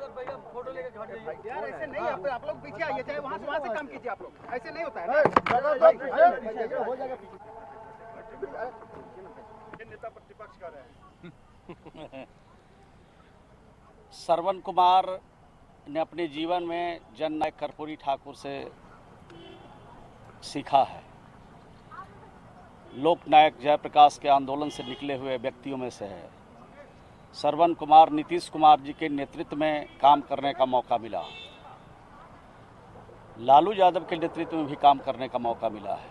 Photo लेकर घर जाइए यार, ऐसे नहीं। आप लोग पीछे आइए, चाहे वहाँ से काम कीजिए। आप लोग ऐसे नहीं होता है। हो जाएगा। नेता प्रतिपक्ष कर रहे हैं। श्रवण कुमार ने अपने जीवन में जननायक कर्पूरी ठाकुर से सीखा है। लोकनायक जयप्रकाश के आंदोलन से निकले हुए व्यक्तियों में से है। श्रवण कुमार नीतीश कुमार जी के नेतृत्व में काम करने का मौका मिला, लालू यादव के नेतृत्व में भी काम करने का मौका मिला है,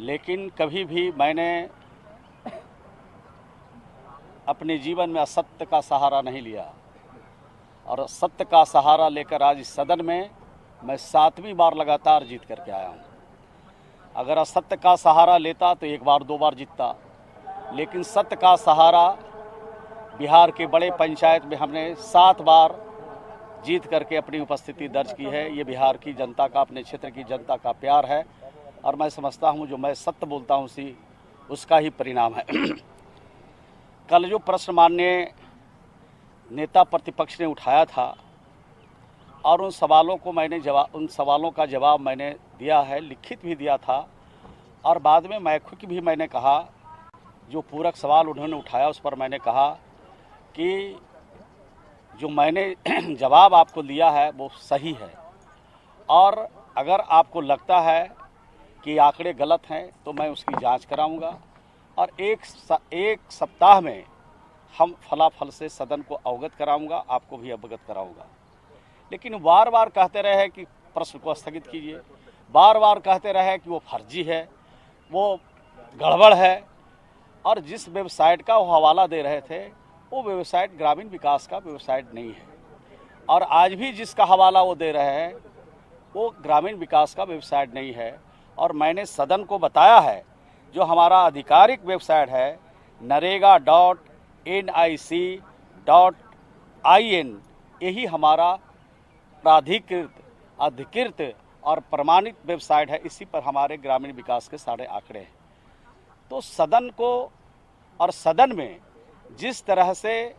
लेकिन कभी भी मैंने अपने जीवन में असत्य का सहारा नहीं लिया और सत्य का सहारा लेकर आज इस सदन में मैं 7वीं बार लगातार जीत करके आया हूँ। अगर असत्य का सहारा लेता तो 1 बार 2 बार जीतता, लेकिन सत्य का सहारा बिहार के बड़े पंचायत में हमने 7 बार जीत करके अपनी उपस्थिति दर्ज की है। ये बिहार की जनता का, अपने क्षेत्र की जनता का प्यार है और मैं समझता हूँ जो मैं सत्य बोलता हूँ उसका ही परिणाम है। कल जो प्रश्न माननीय नेता प्रतिपक्ष ने उठाया था और उन सवालों का जवाब मैंने दिया है, लिखित भी दिया था और बाद में मौखिक भी मैंने कहा। जो पूरक सवाल उन्होंने उठाया उस पर मैंने कहा कि जो मैंने जवाब आपको दिया है वो सही है और अगर आपको लगता है कि आंकड़े गलत हैं तो मैं उसकी जांच कराऊंगा और एक सप्ताह में हम फलाफल से सदन को अवगत कराऊंगा, आपको भी अवगत कराऊंगा। लेकिन बार बार कहते रहे कि प्रश्न को स्थगित कीजिए, बार बार कहते रहे कि वो फर्जी है, वो गड़बड़ है और जिस वेबसाइट का वो हवाला दे रहे थे वो वेबसाइट ग्रामीण विकास का वेबसाइट नहीं है और आज भी जिसका हवाला वो दे रहे हैं वो ग्रामीण विकास का वेबसाइट नहीं है। और मैंने सदन को बताया है जो हमारा आधिकारिक वेबसाइट है narega.nic.in, यही हमारा प्राधिकृत, अधिकृत और प्रमाणित वेबसाइट है। इसी पर हमारे ग्रामीण विकास के सारे आंकड़े हैं। तो सदन को और सदन में जिस तरह से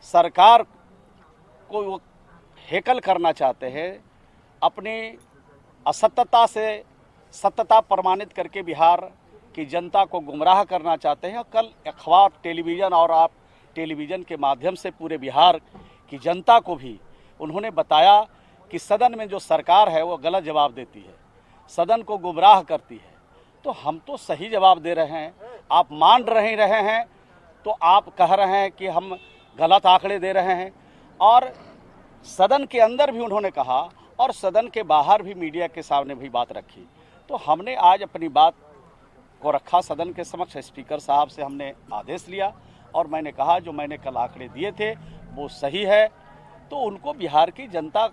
सरकार को वो हेकल करना चाहते हैं, अपनी असत्यता से सत्यता प्रमाणित करके बिहार की जनता को गुमराह करना चाहते हैं। कल अखबार, टेलीविज़न और आप टेलीविज़न के माध्यम से पूरे बिहार की जनता को भी उन्होंने बताया कि सदन में जो सरकार है वो गलत जवाब देती है, सदन को गुमराह करती है। तो हम तो सही जवाब दे रहे हैं, आप मान रहे हैं तो आप कह रहे हैं कि हम गलत आंकड़े दे रहे हैं। और सदन के अंदर भी उन्होंने कहा और सदन के बाहर भी मीडिया के सामने भी बात रखी। तो हमने आज अपनी बात को रखा सदन के समक्ष। स्पीकर साहब से हमने आदेश लिया और मैंने कहा जो मैंने कल आंकड़े दिए थे वो सही है। तो उनको बिहार की जनता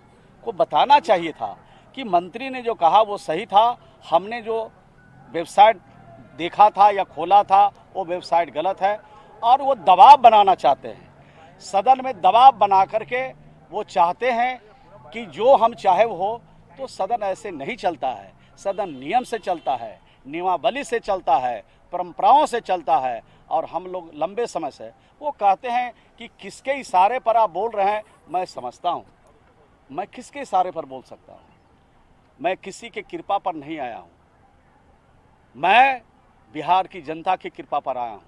को बताना चाहिए था कि मंत्री ने जो कहा वो सही था, हमने जो वेबसाइट देखा था या खोला था वो वेबसाइट गलत है। और वो दबाव बनाना चाहते हैं, सदन में दबाव बना करके वो चाहते हैं कि जो हम चाहे वो हो। तो सदन ऐसे नहीं चलता है, सदन नियम से चलता है, नियमावली से चलता है, परंपराओं से चलता है। और हम लोग लंबे समय से वो कहते हैं कि किसके इशारे पर आप बोल रहे हैं। मैं समझता हूँ मैं किसके इशारे पर बोल सकता हूँ, मैं किसी के कृपा पर नहीं आया हूँ, मैं बिहार की जनता की कृपा पर आया हूँ।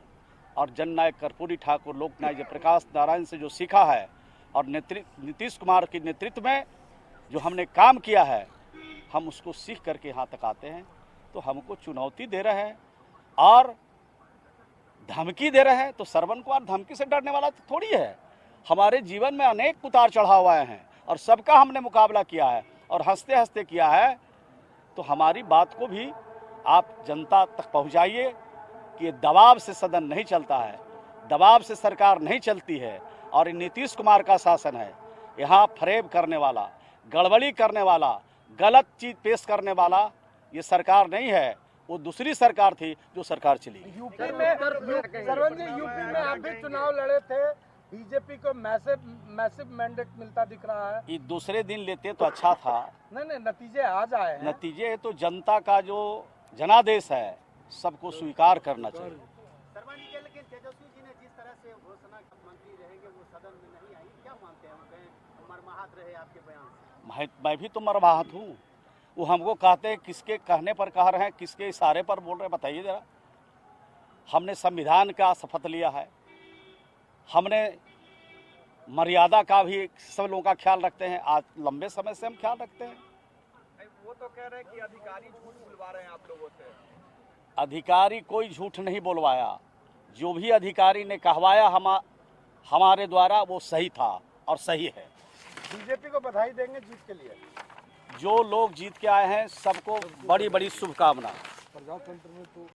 और जननायक कर्पूरी ठाकुर, लोकनायक जयप्रकाश नारायण से जो सीखा है और नीतीश कुमार के नेतृत्व में जो हमने काम किया है, हम उसको सीख करके यहाँ तक आते हैं। तो हमको चुनौती दे रहे हैं और धमकी दे रहे हैं। तो श्रवण कुमार धमकी से डरने वाला तो थोड़ी है। हमारे जीवन में अनेक उतार चढ़ाव आए हैं और सबका हमने मुकाबला किया है और हंसते हंसते किया है। तो हमारी बात को भी आप जनता तक पहुंचाइए कि दबाव से सदन नहीं चलता है, दबाव से सरकार नहीं चलती है। और नीतीश कुमार का शासन है, यहाँ फरेब करने वाला, गड़बड़ी करने वाला, गलत चीज पेश करने वाला ये सरकार नहीं है। वो दूसरी सरकार थी जो सरकार चली। यूपी में आप भी चुनाव लड़े थे, बीजेपी को मैसिव मैंडेट मिलता दिख रहा है। ये दूसरे दिन लेते तो अच्छा था। नहीं, नतीजे आज आए हैं। नतीजे तो जनता का जो जनादेश है सबको स्वीकार करना चाहिए। मानी गई, लेकिन तेजस्वी जी ने जिस तरह से घोषणा मंत्री रहेंगे वो सदन में नहीं आई, क्या मानते हैं? वो कहें मर्माहत रहे आपके बयान से। मैं भी तो मर्माहत हूँ। वो हमको कहते हैं, किसके कहने पर कह रहे हैं, किसके इशारे पर बोल रहे हैं, बताइए जरा। हमने संविधान का शपथ लिया है, हमने मर्यादा का भी सब लोगों का ख्याल रखते हैं। आज लंबे समय से हम ख्याल रखते हैं। वो तो कह रहे हैं कि अधिकारी झूठ बुलवा रहे हैं आप लोगों से। अधिकारी कोई झूठ नहीं बुलवाया। जो भी अधिकारी ने कहवाया हमारे द्वारा वो सही था और सही है। बीजेपी को बधाई देंगे जीत के लिए। जो लोग जीत के आए हैं सबको बड़ी बड़ी शुभकामना। प्रजातंत्र में तो